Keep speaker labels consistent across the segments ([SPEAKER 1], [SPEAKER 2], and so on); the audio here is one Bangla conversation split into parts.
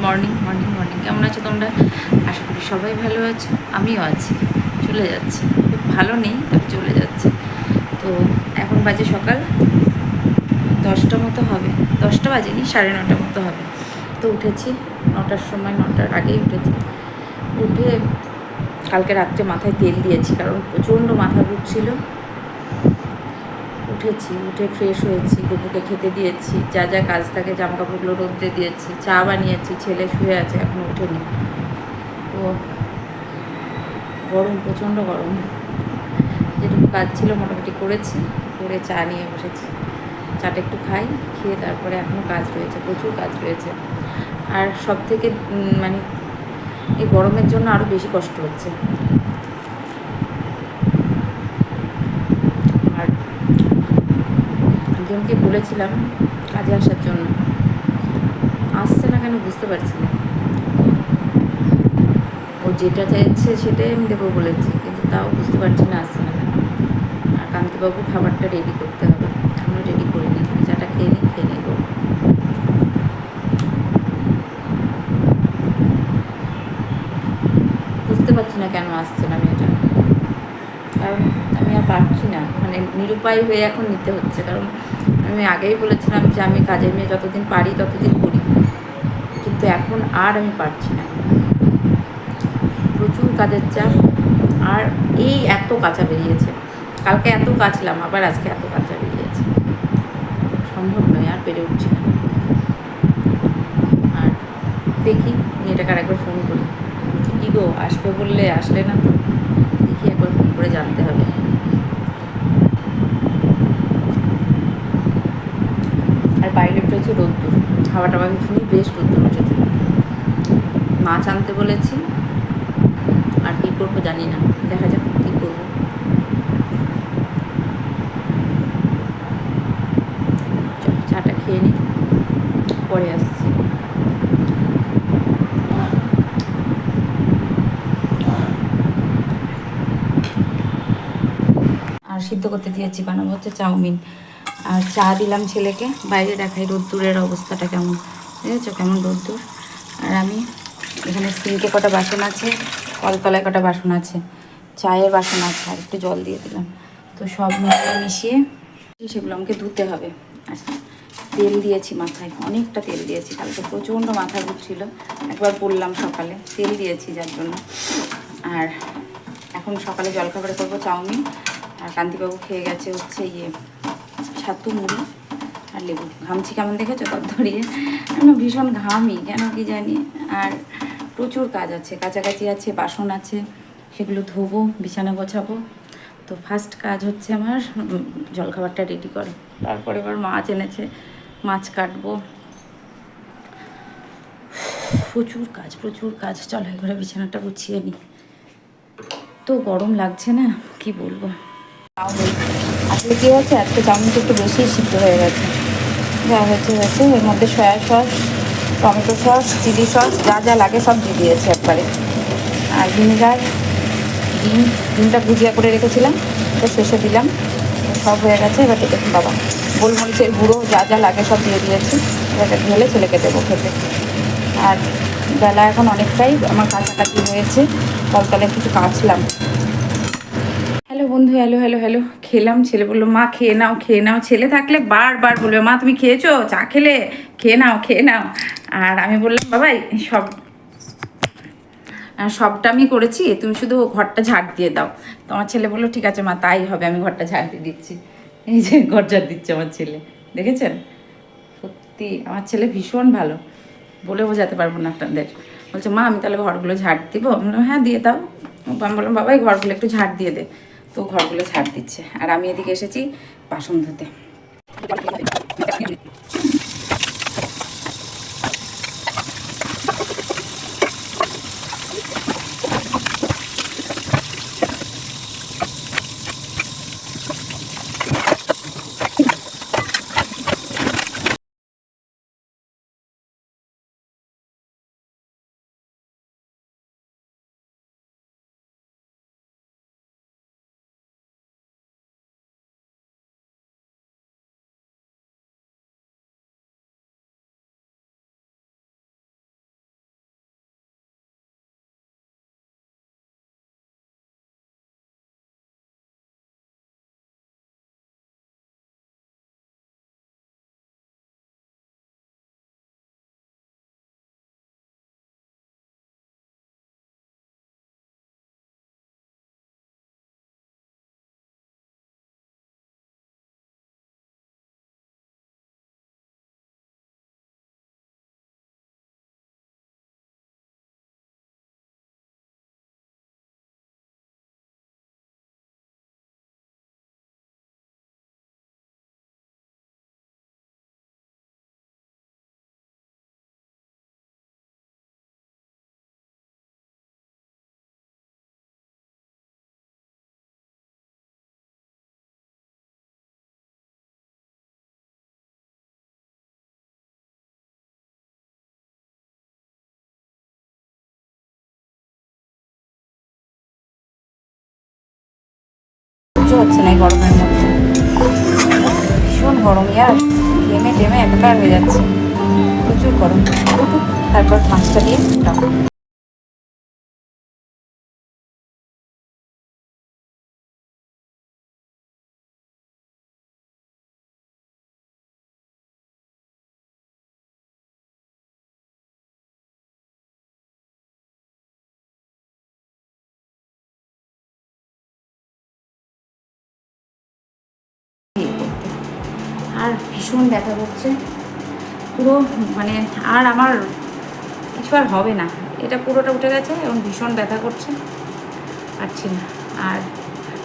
[SPEAKER 1] Morning morning morning. কেমন আছো তোমরা? আশা করি সবাই ভালো আছো, আমিও আছি। চলে যাচ্ছে, খুব ভালো নেই তবে চলে যাচ্ছে। তো এখন বাজে সকাল 10টা মতো হবে, 10টা বাজেনি, 9:30 মতো হবে। তো উঠেছি 9টার সময়, 9টার আগেই উঠেছি। উঠে কালকে রাত্রে মাথায় তেল দিয়েছি কারণ প্রচণ্ড মাথা ঘুরছিল। উঠেছি, উঠে ফ্রেশ হয়েছি, গপুকে খেতে দিয়েছি, যা যা কাজ থাকে জামা কাপড়গুলো রোদ্রে দিয়েছি, চা বানিয়েছি, ছেলে শুয়ে আছে এখনো ওঠেনি। তো গরম, প্রচণ্ড গরম। যেটুকু কাজ ছিল মোটামুটি করেছি, করে চা নিয়ে বসেছি। চাটা একটু খাই, খেয়ে তারপরে এখনও কাজ রয়েছে, প্রচুর কাজ রয়েছে। আর সব থেকে মানে এই গরমের জন্য আরও বেশি কষ্ট হচ্ছে। আর একজনকে বলেছিলাম কাজে আসার জন্য, আসছে না কেন বুঝতে পারছি না। ও যেটা চাইছে সেটাই আমি দেবো বলেছি, কিন্তু তাও বুঝতে পারছি না আসছে না কেন। আর কান্তিবাবু খাবারটা রেডি করতে হবে, এখনও রেডি করিনি। চাটা খেয়ে নেব। বুঝতে পারছি না কেন আসছে না মেয়েটা, কারণ আমি আর পারছি না, মানে নিরুপায় হয়ে এখন নিতে হচ্ছে। কারণ আমি আগেই বলেছিলাম যে আমি কাজের মেয়ে যতদিন পারি ততদিন করি, কিন্তু এখন আর আমি পারছি না। প্রচুর কাজের চাপ। আর এই এত কাঁচা বেরিয়েছে, কালকে এত কাচলাম, আবার আজকে এত কাঁচা বেরিয়েছে, সম্ভব নয়, আর পেরে উঠছি না। আর দেখি মেয়েটাকে আরেকবার ফোন করি। কী গো, আসবে বললে আসলে না তো, দেখি একবার ফোন করে জানতে হবে। আর বাইরে উঠেছে রোদ্দুর, হাওয়া টাওয়া কিছু নেই, বেশ রোদ্দুর উঠেছে। মাছ আনতে বলেছি, আর কী করবো জানি না, দেখা যাক কী করবো। চাটা খেয়ে নিই, পরে আসছি। আর সিদ্ধ করতে দিয়েছি, বানাবো হচ্ছে চাউমিন। আর চা দিলাম ছেলেকে, বাইরে দেখাই রোদ্দুরের অবস্থাটা কেমন, বুঝেছো কেমন রোদ্দুর। আর আমি এখানে সিঙ্কে কটা বাসন আছে, কলতলায় কটা বাসন আছে, চায়ের বাসন আছে, আর একটু জল দিয়ে দিলাম। তো সব মিশিয়ে সেগুলো আমাকে ধুতে হবে। আচ্ছা, তেল দিয়েছি মাথায়, অনেকটা তেল দিয়েছি, কালকে প্রচণ্ড মাথা ঘুরছিল, একবার বললাম সকালে তেল দিয়েছি যার জন্য। আর এখন সকালে জলখাবারে করবো চাউমিন। আর কান্তিবাবু খেয়ে গেছে হচ্ছে ছাতু মুড়ি আর লেবু। ঘামছি কেমন দেখেছো ধরিয়ে, আমি ভীষণ ঘামি কেন কি জানি। আর প্রচুর কাজ আছে, কাছাকাছি আছে, বাসন আছে, সেগুলো ধোবো, বিছানা গোছাবো। তো ফার্স্ট কাজ হচ্ছে আমার জলখাবারটা রেডি করো, তারপরে এবার মাছ এনেছে, মাছ কাটবো। প্রচুর কাজ, প্রচুর কাজ। চলো এবারে বিছানাটা গুছিয়ে নিই। তো গরম লাগছে না, কি বলবো। চাউমিন আসলে কী হচ্ছে, আজকে চাউমিনটা একটু বেশি সিদ্ধ হয়ে গেছে। যা হয়েছে হয়েছে, এর মধ্যে soya sauce, tomato sauce, chilli sauce, যা যা লাগে সব দিয়ে দিয়েছে একবারে। আর ভিনেগার, ডিমটা ভুজিয়া করে রেখেছিলাম, তো শেষে দিলাম। সব হয়ে গেছে, এবার দেখুন বাবা, গোলমরিচের গুঁড়ো যা যা লাগে সব দিয়ে দিয়েছি। এবার ঢেলে ছেলেকে দেবো খেতে। আর বেলা এখন অনেকটাই, আমার কাছাকাছি হয়েছে, কলতলায় কিছু কাচলাম। হ্যালো বন্ধু, হ্যালো হ্যালো হ্যালো। খেলাম, ছেলে বললো মা খেয়ে নাও খেয়ে নাও। ছেলে থাকলে বারবার বলবে মা তুমি খেয়েছো, চা খেলে, খেয়ে নাও খেয়ে নাও। আর আমি বললাম বাবাই সবটা আমি করেছি, তুমি শুধু ঘরটা ঝাড় দিয়ে দাও। তো আমার ছেলে বললো ঠিক আছে মা, তাই হবে, আমি ঘরটা ঝাড় দিয়ে দিচ্ছি। এই যে ঘর ঝাড় দিচ্ছে আমার ছেলে, দেখেছেন? সত্যি আমার ছেলে ভীষণ ভালো, বলে বোঝাতে পারবো না আপনাদের। বলছে মা আমি তাহলে ঘরগুলো ঝাড় দিব। আমি বললাম হ্যাঁ দিয়ে দাও। আমি বললাম বাবা এই ঘরগুলো একটু ঝাড় দিয়ে দে। তো ঘরগুলো ঝাড় দিচ্ছে, আর আমি এদিকে এসেছি বাসন ধুতে। হচ্ছে না এই গরমের মধ্যে, ভীষণ গরম ইয়ার, ঘেমে টেমে একাকার হয়ে যাচ্ছে, প্রচুর গরম। তারপর মাছটা দিয়ে আর ভীষণ ব্যথা করছে পুরো, মানে আর আমার কিছু আর হবে না, এটা পুরোটা উঠে গেছে এবং ভীষণ ব্যথা করছে, পারছি না। আর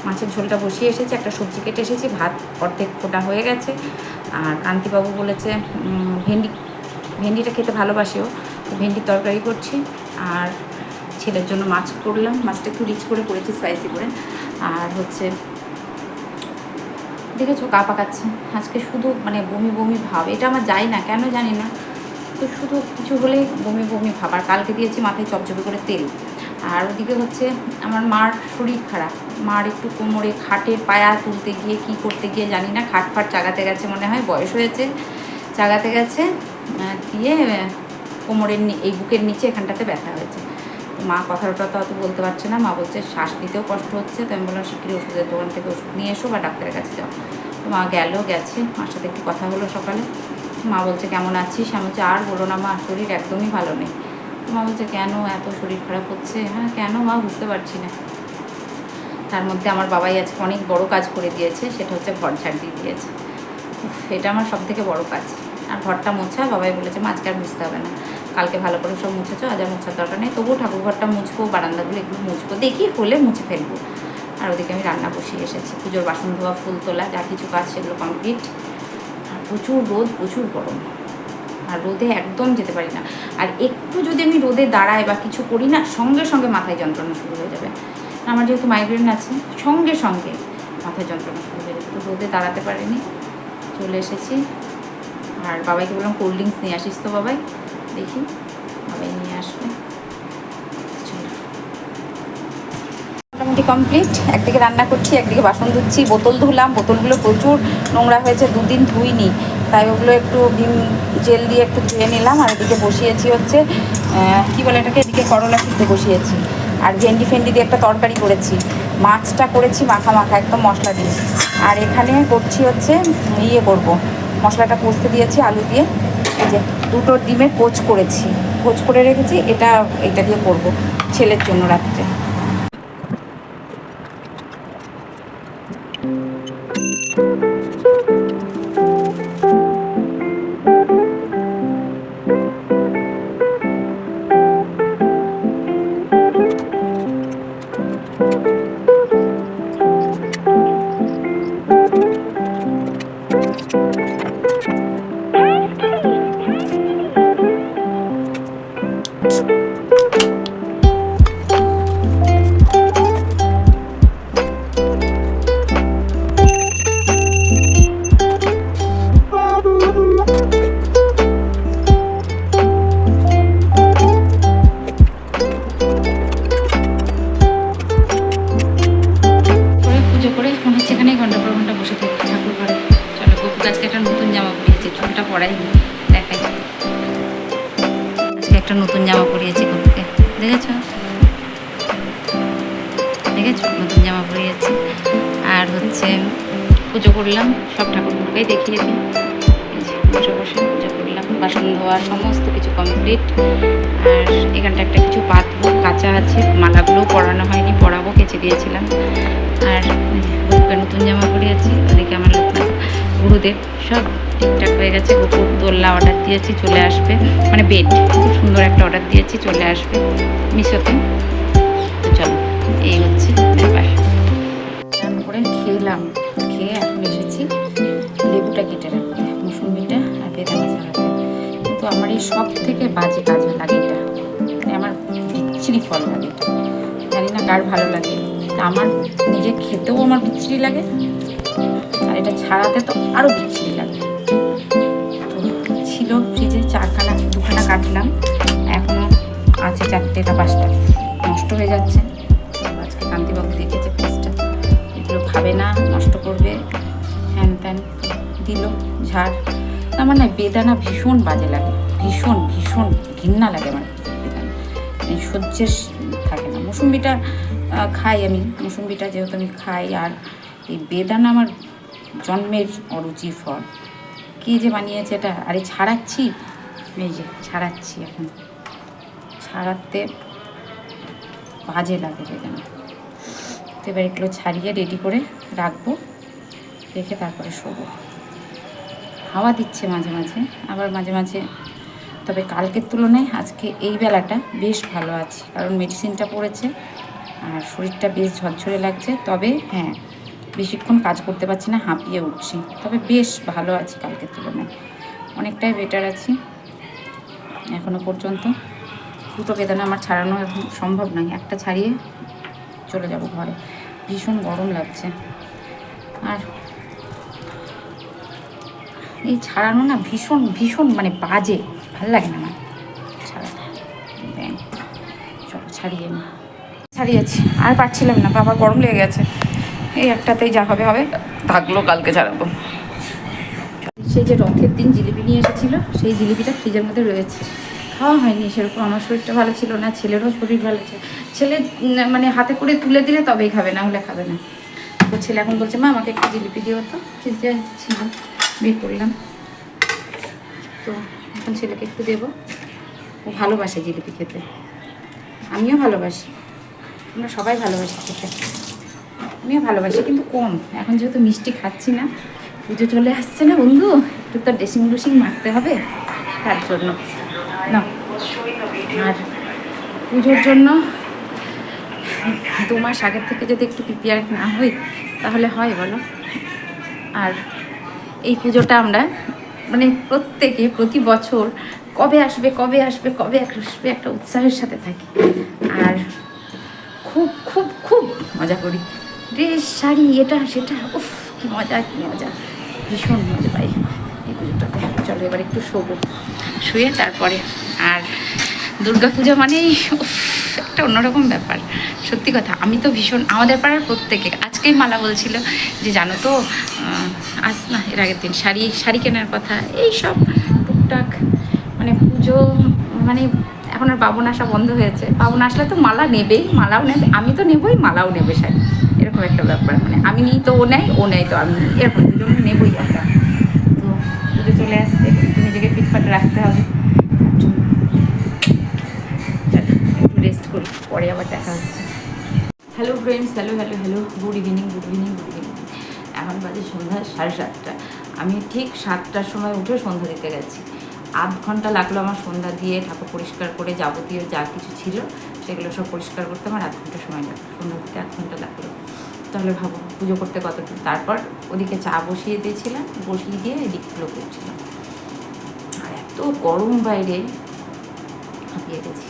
[SPEAKER 1] মাছের ঝোলটা বসিয়ে এসেছি, একটা সবজি কেটে এসেছি, ভাত অর্ধেক ফোটা হয়ে গেছে। আর কান্তিবাবু বলেছে ভেন্ডিটা খেতে ভালোবাসেও, তো ভেন্ডির তরকারি করছি। আর ছেলের জন্য মাছ করলাম, মাছটা একটু রিচ করে করেছি, স্পাইসি করে। আর হচ্ছে দেখেছো গা পাকাচ্ছে আজকে, শুধু মানে বমি বমি ভাব, এটা আমার যায় না কেন জানি না, তো শুধু কিছু হলেই বমি বমি ভাব। আর কালকে দিয়েছি মাথায় চপচপে করে তেল। আর ওদিকে হচ্ছে আমার মার শরীর খারাপ, মার একটু কোমরে খাটের পায়া তুলতে গিয়ে কি করতে গিয়ে জানি না খাট ফাট চাগাতে গেছে, মনে হয় বয়স হয়েছে, চাগাতে গেছে, দিয়ে কোমরের এই বুকের নিচে এখানটাতে ব্যথা হয়েছে। তো মা কথাটা তো অত বলতে পারছে না, মা বলছে শ্বাস নিতেও কষ্ট হচ্ছে। তো আমি বললাম শিগগিরই ওষুধের দোকান থেকে ওষুধ নিয়ে এসো বা ডাক্তারের কাছে যাও। তো মা গেছে, মার সাথে একটু কথা হলো সকালে। মা বলছে কেমন আছিস? আমি বলছি আর বলো না মা, শরীর একদমই ভালো নেই। মা বলছে কেন এত শরীর খারাপ হচ্ছে? হ্যাঁ কেন মা, বুঝতে পারছি না। তার মধ্যে আমার বাবাই আজকে অনেক বড় কাজ করে দিয়েছে, সেটা হচ্ছে ঘর ঝাড় দিয়ে দিয়েছে। এটা আমার সব থেকে বড় কাজ। আর ঘরটা মোছা, বাবাই বলেছে মা আজকে আর বুঝতে হবে না, কালকে ভালো করে সব মুছেছো, আজ আর মোছার দরকার নেই। তবুও ঠাকুর ঘরটা মুছবো, বারান্দাগুলো এগুলো মুছবো, দেখি হলে মুছে ফেলবো। আর ওদিকে আমি রান্না বসিয়ে এসেছি, পুজোর বাসন ধোয়া, ফুল তোলা, যা কিছু কাজ সেগুলো কমপ্লিট। আর প্রচুর রোদ, প্রচুর গরম, আর রোদে একদম যেতে পারি না। আর একটু যদি আমি রোদে দাঁড়াই বা কিছু করি না, সঙ্গে সঙ্গে মাথায় যন্ত্রণা শুরু হয়ে যাবে। আমার যেহেতু মাইগ্রেন আছে, সঙ্গে সঙ্গে মাথায় যন্ত্রণা শুরু হয়ে যাবে। তো রোদে দাঁড়াতে পারিনি, চলে এসেছি। আর বাবাইকে বললাম কোল্ড ড্রিঙ্কস নিয়ে আসিস তো বাবাই, দেখি বাবাই নিয়ে আসবে। মোটামুটি কমপ্লিট, একদিকে রান্না করছি, একদিকে বাসন ধুচ্ছি, বোতল ধুলাম, বোতলগুলো প্রচুর নোংরা হয়েছে, দুদিন ধুইনি, তাই ওগুলো একটু ভিম জেল দিয়ে একটু ধুয়ে নিলাম। আর এদিকে বসিয়েছি হচ্ছে কী বলে এটাকে, এদিকে করলা সিদ্ধ বসিয়েছি। আর ভেন্ডি দিয়ে একটা তরকারি করেছি, মাছটা করেছি মাখা মাখা একদম মশলা দিয়ে। আর এখানে করছি হচ্ছে করবো, মশলাটা কষতে দিয়েছি আলু দিয়ে, এই যে দুটো ডিমের পোচ করে রেখেছি, এটা দিয়ে করবো ছেলের জন্য রাত্রে। একটা নতুন জামা পরিয়েছি গপুকে, দেখেছো নতুন জামা পরিয়েছি। আর হচ্ছে পুজো করলাম, সব ঠাকুরগুলোকেই দেখিয়ে দিই, বসে বসে পুজো করলাম, বাসন ধোয়া সমস্ত কিছু কমপ্লিট। আর এখানটা একটা কিছু পাতবো, কাঁচা আছে, মালাগুলোও পরানো হয়নি, পরাবো, কেচে দিয়েছিলাম। আর গপুকে নতুন জামা পরিয়েছি, ওদিকে আমার লোকনাথ গুরুদেব সব ঠিকঠাক হয়ে গেছে। গপুর দোলনা অর্ডার দিয়েছি, চলে আসবে, মানে বেড খুব সুন্দর একটা অর্ডার দিয়েছি, চলে আসবে মিশোতে। তো চলো, এই হচ্ছে ব্যাপার। রান্না করে খেয়ে এখন এসেছি লেবুটা কেটে রাখতে, মৌসুমিটা আর বেদানা ছাড়াতে। কিন্তু আমার এই সব থেকে বাজে কাজে লাগে এটা, মানে আমার বিচ্ছিরি ফল লাগে এটা, জানি না কার ভালো লাগে। তা আমার নিজে খেতেও আমার বিচ্ছিরি লাগে, আর এটা ছাড়াতে তো আরও বিচ্ছিরি লাগে। তো ছিল ফ্রিজে দুখানা কাটলাম, এখনও আছে 4টা 5টা, নষ্ট হয়ে যাচ্ছে। আজকে কান্তিবাবু দেখেছে ফ্রিজটা, এগুলো খাবে না, নষ্ট করবে, হ্যান ত্যান দিল ঝাড়। আমার না বেদানা ভীষণ বাজে লাগে, ভীষণ ভীষণ ঘৃণা লাগে আমার বেদানা, মানে সহ্যের থাকে না। মুসুম্বিটা খাই আমি, মুসুম্বিটা যেহেতু আমি খাই, আর এই বেদানা আমার জন্মের অরুচি ফল। কী যে বানিয়েছে এটা, আরে ছাড়াচ্ছি, এই যে ছাড়াচ্ছি, এখন ছাড়াতে বাজে লাগে বেদানা। তো এবার এগুলো ছাড়িয়ে রেডি করে রাখবো, রেখে তারপরে শোবো। হাওয়া দিচ্ছে মাঝে মাঝে, আবার মাঝে মাঝে, তবে কালকের তুলনায় আজকে এই বেলাটা বেশ ভালো আছে, কারণ মেডিসিনটা পড়েছে আর শরীরটা বেশ ঝরঝরে লাগছে। তবে হ্যাঁ, বেশিক্ষণ কাজ করতে পারছি না, হাঁপিয়ে উঠছি, তবে বেশ ভালো আছি কালকের তুলনায়, অনেকটাই বেটার আছি এখনও পর্যন্ত। দুটো বেদানা আমার ছাড়ানো এখন সম্ভব নয়, একটা ছাড়িয়ে চলে যাব ঘরে, ভীষণ গরম লাগছে। আর এই ছাড়ানো না ভীষণ ভীষণ মানে বাজে, ভাল লাগে না আমার ছাড়াতে। চলো ছাড়িয়ে নি, ছাড়িয়েছি, আর পারছিলাম না, বাবা গরম লেগে গেছে। এই একটাতেই যা হবে হবে, থাকলো, কালকে ছাড়াবো। সেই যে রথের দিন জিলিপি নিয়ে এসেছিলো, সেই জিলিপিটা ফ্রিজের মধ্যে রয়েছে, খাওয়া হয়নি সেরকম। আমার শরীরটা ভালো ছিল না, ছেলেরও শরীর ভালো ছিল। ছেলে মানে হাতে করে তুলে দিলে তবেই খাবে, না হলে খাবে না। তো ছেলে এখন বলছে মা আমাকে একটু জিলিপি দিও, তো ফ্রিজে ছিল, বের করলাম। তো এখন ছেলেকে একটু দেবো, ও ভালোবাসে জিলিপি খেতে, আমিও ভালোবাসি, আমরা সবাই ভালোবাসি খেতে, আমিও ভালোবাসি, কিন্তু কম। এখন যেহেতু মিষ্টি খাচ্ছি না, পুজো চলে আসছে না বন্ধু, একটু তো ড্রেসিং মারতে হবে, তার জন্য না। আর পুজোর জন্য 2 মাস আগের থেকে যদি একটু প্রিপেয়ার না হই তাহলে হয় বলো? আর এই পুজোটা আমরা মানে প্রত্যেকে প্রতি বছর কবে আসবে কবে আসবে কবে আসবে একটা উৎসাহের সাথে থাকি, আর খুব খুব খুব মজা করি, ড্রেস শাড়ি এটা সেটা, উফ কি মজা কি মজা, ভীষণ মজা পাই এই পুজোটাতে। চলো এবার একটু শোবো, শুয়ে তারপরে। আর দুর্গাপুজো মানেই একটা অন্যরকম ব্যাপার, সত্যি কথা। আমি তো ভীষণ, আমাদের পাড়ার প্রত্যেকে, আজকেই মালা বলছিল যে জানো তো আজ না এর আগের দিন শাড়ি কেনার কথা, এই সব টুকটাক মানে পুজো মানে এখন আর বাবন আসা বন্ধ হয়েছে, বাবন আসলে তো মালা নেবেই, মালাও নেবে, আমি তো নেবই, মালাও নেবে শাড়ি, এরকম একটা ব্যাপার। মানে আমি নিই তো ও নেয়, ও নেয় তো আমি নিই, এরকম দুজনে নেবই আমরা। তো পুজো চলে আসছে, একটু নিজেকে ফিটফাট রাখতে হবে, রেস্ট করি, পরে আবার দেখা হচ্ছে। Hello friends, hello hello hello, good evening good evening good evening. এখন বাজে সন্ধ্যা 7:30। আমি ঠিক 7টার সময় উঠে সন্ধ্যা দিতে গেছি, 8 ঘন্টা লাগলো আমার সন্ধ্যা দিয়ে ঠাকুর পরিষ্কার করে যাবতীয় যা কিছু ছিল সেগুলো সব পরিষ্কার করতে আমার 8 ঘন্টা সময় লাগলো, সন্ধ্যা দিতে 8 ঘন্টা লাগলো। তাহলে ভাবো পুজো করতে কতটুকু। তারপর ওদিকে চা বসিয়ে দিয়েছিলাম, বসিয়ে দিয়ে এদিকগুলো করছিলাম, আর এত গরম বাইরে, হাঁপিয়ে গেছি।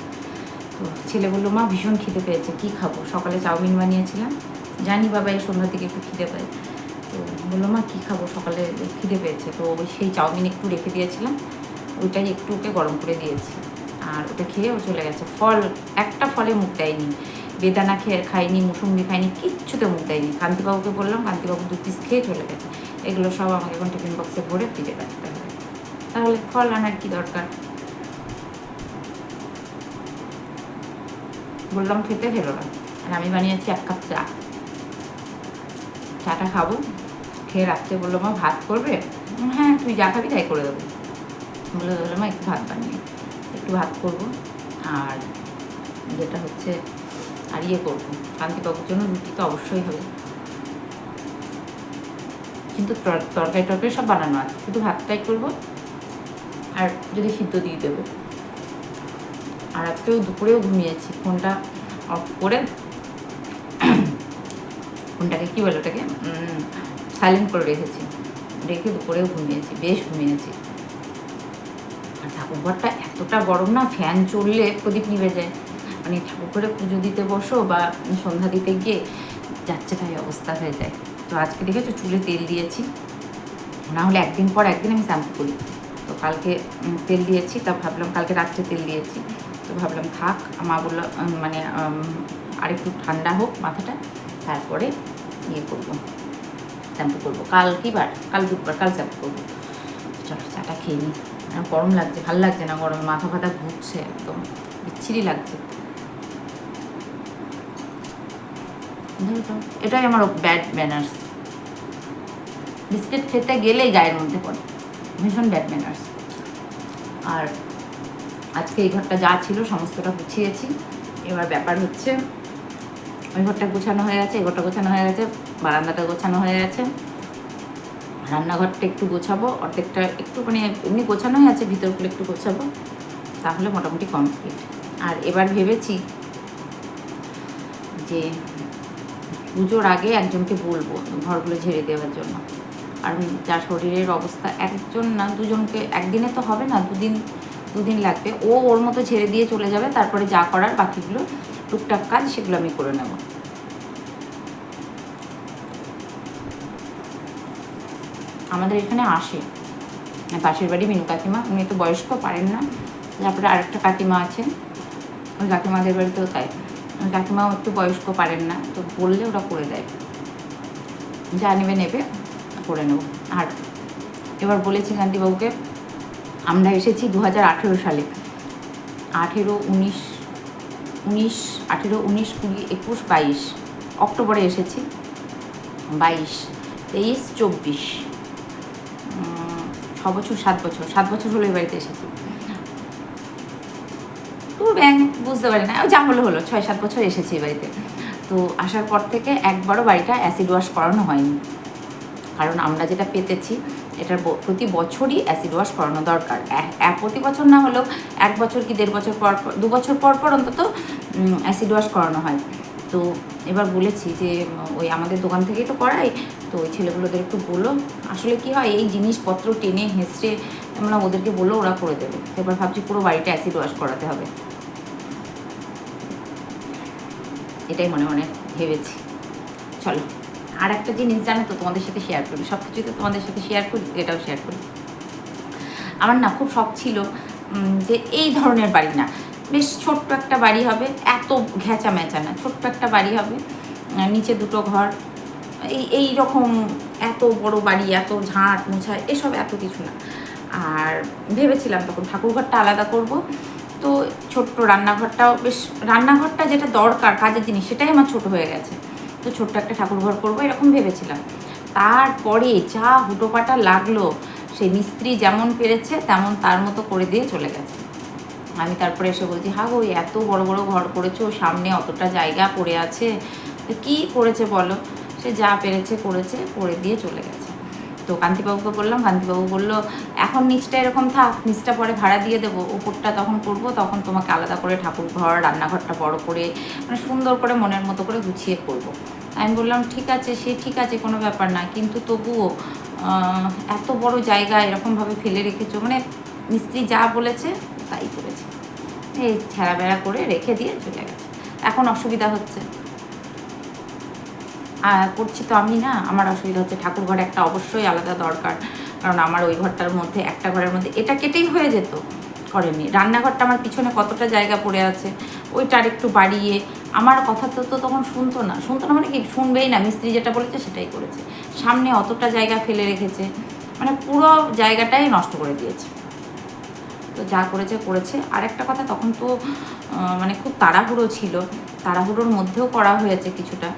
[SPEAKER 1] তো ছেলে বললো মা ভীষণ খিদে পেয়েছে, কী খাবো? সকালে চাউমিন বানিয়েছিলাম, জানি বাবা এই সন্ধ্যার দিকে একটু খিদে পায়, তো বললো মা কী খাবো, সকালে খিদে পেয়েছে। তো ওই সেই চাউমিন একটু রেখে দিয়েছিলাম, ওইটাই একটু ওকে গরম করে দিয়েছি, আর ওটা খেয়ে ও চলে গেছে। ফল, একটা ফলে মুখ দেয়নি, বেদানা খাইনি, মুসুম্বি খাইনি, কিচ্ছুতে মুখ দেয়নি। কান্তিবাবুকে বললাম, কান্তিবাবু 2 পিস খেয়ে চলে গেছে। এগুলো সব আমাকে এখন টিফিন বক্সে ভরে ফ্রিজে রাখতে হবে, তাহলে ফল আনার কি দরকার? বললাম খেতে খেলো না, আর আমি বানিয়েছি 1 কাপ চা, চাটা খাবো, খেয়ে রাখতে বললো মা ভাত করবে? হ্যাঁ তুই যা খাবি তাই করে দেবো। বললো মা একটু ভাত বানিয়ে, একটু ভাত করবো, আর যেটা হচ্ছে আর ইয়ে করবো, কান্তিবাবুর জন্য রুটি তো অবশ্যই হবে, কিন্তু তরকারি সব বানানো আছে, শুধু ভাতটাই করবো, আর যদি সিদ্ধ দিয়ে দেবো। আর আজকেও দুপুরেও ঘুমিয়েছি, ফোনটা অফ করে, ফোনটাকে কী বলে ওটাকে সাইলেন্ট করে রেখেছি, রেখে দুপুরেও ঘুমিয়েছি, বেশ ঘুমিয়েছি। আর ঠাকুরঘরটা এতটা গরম না, ফ্যান চললে প্রদীপ নিভে যায়, মানে ঠাকুর ঘরে পুজো দিতে বসো বা সন্ধ্যা দিতে গিয়ে যাচ্ছে তাই অবস্থা হয়ে যায়। তো আজকে দেখেছো চুলে তেল দিয়েছি, না হলে একদিন পর একদিন আমি শ্যাম্পু করি, তো কালকে তেল দিয়েছি, তা ভাবলাম কালকে রাত্রে তেল দিয়েছি, তো ভাবলাম থাক, মা বললো মানে আরেকটু ঠান্ডা হোক মাথাটা, তারপরে ইয়ে করবো, শ্যাম্পু করবো। কাল কি বার? কাল বুধবার, কাল শ্যাম্পু করবো। চলো চাটা খেয়ে নিই। আর গরম লাগছে, ভালো লাগছে না গরমে, মাথা ফাথা ঘুরছে, একদম বিচ্ছিরি লাগছে। এটাই আমার ব্যাড ম্যানার্স, বিস্কিট খেতে গেলেই গায়ের মধ্যে পড়ে, ভীষণ ব্যাড ম্যানার্স। আর আজকে এই ঘরটা যা ছিল সমস্তটা গুছিয়েছি। এবার ব্যাপার হচ্ছে ওই ঘরটা গোছানো হয়ে গেছে, এই ঘরটা গোছানো হয়ে গেছে, বারান্দাটা গোছানো হয়ে গেছে, রান্নাঘরটা একটু গোছাবো, অর্ধেকটা একটু মানে এমনি গোছানো হয়ে আছে, ভিতরগুলো একটু গোছাবো, তাহলে মোটামুটি কমপ্লিট। আর এবার ভেবেছি যে পুজোর আগে একজনকে বলবো ঘরগুলো ঝেড়ে দেওয়ার জন্য। আর যার শরীরের অবস্থা, একজন না দুজনকে, একদিনে তো হবে না, দুদিন লাগবে। ওর মতো ঝেড়ে দিয়ে চলে যাবে, তারপরে যা করার বাকিগুলো টুকটাক কাজ সেগুলো আমি করে নেব। আমাদের এখানে আসে পাশের বাড়ি মিনু কাকিমা, উনি তো বয়স্ক, পারেন না। তারপরে আরেকটা কাকিমা আছে, ওই কাকিমাদের বাড়িতেও তাই, ওই কাকিমাও একটু বয়স্ক, পারেন না, তো বললে ওরা করে দেয়, যা নেবে করে নেব। আর এবার বলেছি কান্তিবাবুকে, আমরা এসেছি 2018 সালে, 18, 19, 18, 19, 20, 21, 22 অক্টোবরে এসেছি, 22, 23, 24, 6 বছর 7 বছর হলো এই বাড়িতে এসেছি। তো ব্যাং বুঝতে পারি না, যা হলো 6-7 বছর এসেছি এই বাড়িতে। তো আসার পর থেকে একবারও বাড়িটা অ্যাসিড ওয়াশ করানো হয়নি, কারণ আমরা যেটা পেতেছি এটার প্রতি বছরই অ্যাসিড ওয়াশ করানো দরকার। প্রতি বছর না হলেও 1 বছর কি 1.5 বছর পর, 2 বছর পর অন্তত অ্যাসিড ওয়াশ করানো হয়। তো এবার বলেছি যে ওই আমাদের দোকান থেকেই তো করাই, তো ওই ছেলেগুলোদের একটু বলো। আসলে কি হয়, এই জিনিসপত্র টেনে হেঁচড়ে আমরা ওদেরকে বললো, ওরা করে দেবে। এবার ভাবছি পুরো বাড়িটা অ্যাসিড ওয়াশ করাতে হবে, এটাই মনে মনে ভেবেছি। চলো, আর একটা জিনিস জানো তো, তোমাদের সাথে শেয়ার করি, সব কিছুই তো তোমাদের সাথে শেয়ার করি, এটাও শেয়ার করি। আমার না খুব শখ ছিল যে এই ধরনের বাড়ি না, বেশ ছোট্ট একটা বাড়ি হবে, এত ঘেঁচা মেচা না, ছোট্ট একটা বাড়ি হবে, নিচে 2টো ঘর, এই রকম এত বড় বাড়ি, এত ঝাঁট মোছা এসব এত কিছু না। আর ভেবেছিলাম তখন ঠাকুরঘরটা আলাদা করব, তো ছোট্ট রান্নাঘরটাও বেশ, রান্নাঘরটা যেটা দরকার কাজের জিনিস সেটাই আমার ছোট হয়ে গেছে, তো ছোট্ট একটা ঠাকুরঘর করবো এরকম ভেবেছিলাম। তারপরে যা হুটোপাটা লাগলো, সেই মিস্ত্রি যেমন পেরেছে তেমন তার মতো করে দিয়ে চলে গেছে। আমি তারপরে এসে বলছি, হ্যাঁ গো এত বড় বড় ঘর করেছো, সামনে অতটা জায়গা পড়ে আছে, তো কী করেছে বলো, সে যা পেরেছে করেছে, করে দিয়ে চলে গেছে। তো কান্তিবাবুকে বললাম, কান্তিবাবু বললো এখন নিচটা এরকম থাক, নিচটা পরে ভাড়া দিয়ে দেবো, ওপরটা তখন করবো, তখন তোমাকে আলাদা করে ঠাকুর ঘর, রান্নাঘরটা বড় করে মানে সুন্দর করে মনের মতো করে গুছিয়ে করবো। আমি বললাম ঠিক আছে, সে ঠিক আছে, কোনো ব্যাপার না, কিন্তু তবুও এত বড় জায়গা এরকমভাবে ফেলে রেখেছো, মানে মিস্ত্রি যা বলেছে তাই করেছে, এই ছেঁড়া বেড়া করে রেখে দিয়ে চলে গেছে। এখন অসুবিধা হচ্ছে, করছি তো আমি না, আমার অসুবিধা হচ্ছে। ঠাকুর ঘর একটা অবশ্যই আলাদা দরকার, কারণ আমার ওই ঘরটার মধ্যে, একটা ঘরের মধ্যে এটা কেটেই হয়ে যেত, করেনি। রান্নাঘরটা আমার পিছনে কতটা জায়গা পড়ে আছে, ওইটা আর একটু বাড়িয়ে, আমার কথা তো তখন শুনতো না মানে কি শুনবেই না, মিস্ত্রি যেটা বলেছে সেটাই করেছে। সামনে অতটা জায়গা ফেলে রেখেছে, মানে পুরো জায়গাটাই নষ্ট করে দিয়েছে। তো যা করেছে। আর একটা কথা, তখন তো মানে খুব তাড়াহুড়ো ছিল, তাড়াহুড়োর মধ্যেও করা হয়েছে কিছুটা।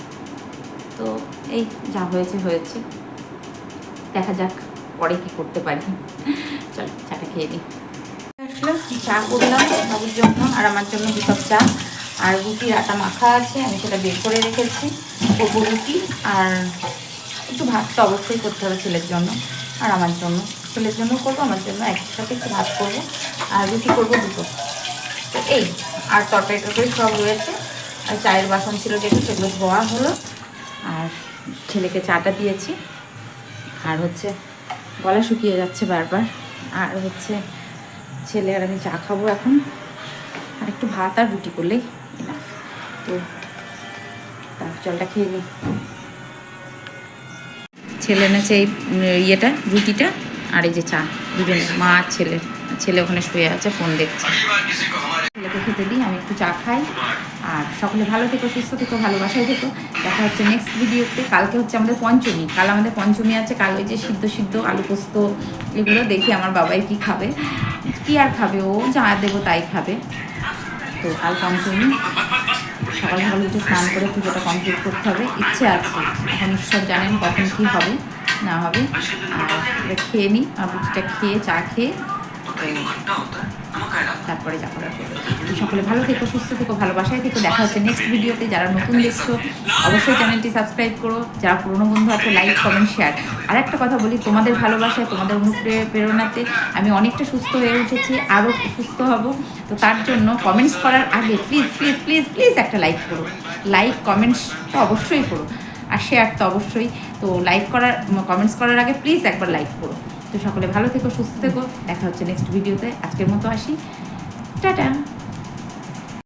[SPEAKER 1] তো এই যা হয়েছে, দেখা যাক পরে কি করতে পারি। চল চাটা খেয়ে নিই। আসলে চা করলাম বাবুর জন্য আর আমার জন্য 2 কাপ চা, আর রুটির আটা মাখা আছে, আমি সেটা বের করে রেখেছি, করবো রুটি। আর একটু ভাত তো অবশ্যই করতে হবে ছেলের জন্য আর আমার জন্য, ছেলের জন্য করবো, আমার জন্য একসাথে একটু ভাত করবো, আর রুটি করবো 2টো। তো এই আর তরকারি সব রয়েছে, আর চায়ের বাসন ছিল যেগুলো সেগুলো ধোয়া হলো, আর ছেলেকে চাটা দিয়েছি। আর হচ্ছে গলা শুকিয়ে যাচ্ছে বারবার, আর হচ্ছে ছেলে আর আমি চা খাবো এখন, আর একটু ভাত আর রুটি করলেই না। তো জলটা খেয়ে নিই। ছেলে এনেছে এই ইয়েটা, রুটিটা, আর এই যে চা, দুজনে মা আর ছেলে ছেলে ওখানে শুয়ে আছে, ফোন দেখছে। ছেলেকে খেতে দিই, আমি একটু চা খাই। আর সকলে ভালো থেকো, সুস্থ থেকো, ভালোবাসায় থেকো। দেখা হচ্ছে নেক্সট ভিডিওতে। কালকে হচ্ছে আমাদের পঞ্চমী, কাল আমাদের পঞ্চমী আছে। কাল ওই যে সিদ্ধ আলু পোস্ত এগুলো দেখি আমার বাবাই কি খাবে, কি আর খাবে, ও যা দেবো তাই খাবে। তো কাল পঞ্চমী, সকাল সকাল উঠে স্নান করে পুজোটা কমপ্লিট করতে হবে, ইচ্ছে আছে। এখন ঈশ্বর জানেন কখন কী হবে না হবে। আর এটা খেয়ে নিই, আর রুটিটা খেয়ে চা খেয়ে তারপরে যা করার করবে। সকলে ভালো থেকো, সুস্থ থেকো, ভালোবাসায় থেকো। দেখা হচ্ছে নেক্সট ভিডিওতে। যারা নতুন দেখছো অবশ্যই চ্যানেলটি সাবস্ক্রাইব করো, যারা পুরনো বন্ধু আছে লাইক কমেন্ট শেয়ার। আর একটা কথা বলি, তোমাদের ভালোবাসায়, তোমাদের অনুপ্রেরণাতে আমি অনেকটা সুস্থ হয়ে উঠেছি, আরও সুস্থ হব। তো তার জন্য কমেন্টস করার আগে প্লিজ প্লিজ প্লিজ প্লিজ একটা লাইক করো। লাইক কমেন্টস তো অবশ্যই করো, আর শেয়ার তো অবশ্যই। তো লাইক করার, কমেন্টস করার আগে প্লিজ একবার লাইক করো। তো সকলে ভালো থেকো, সুস্থ থেকো। দেখা হচ্ছে নেক্সট ভিডিওতে। আজকের মতো আসি, টাটা।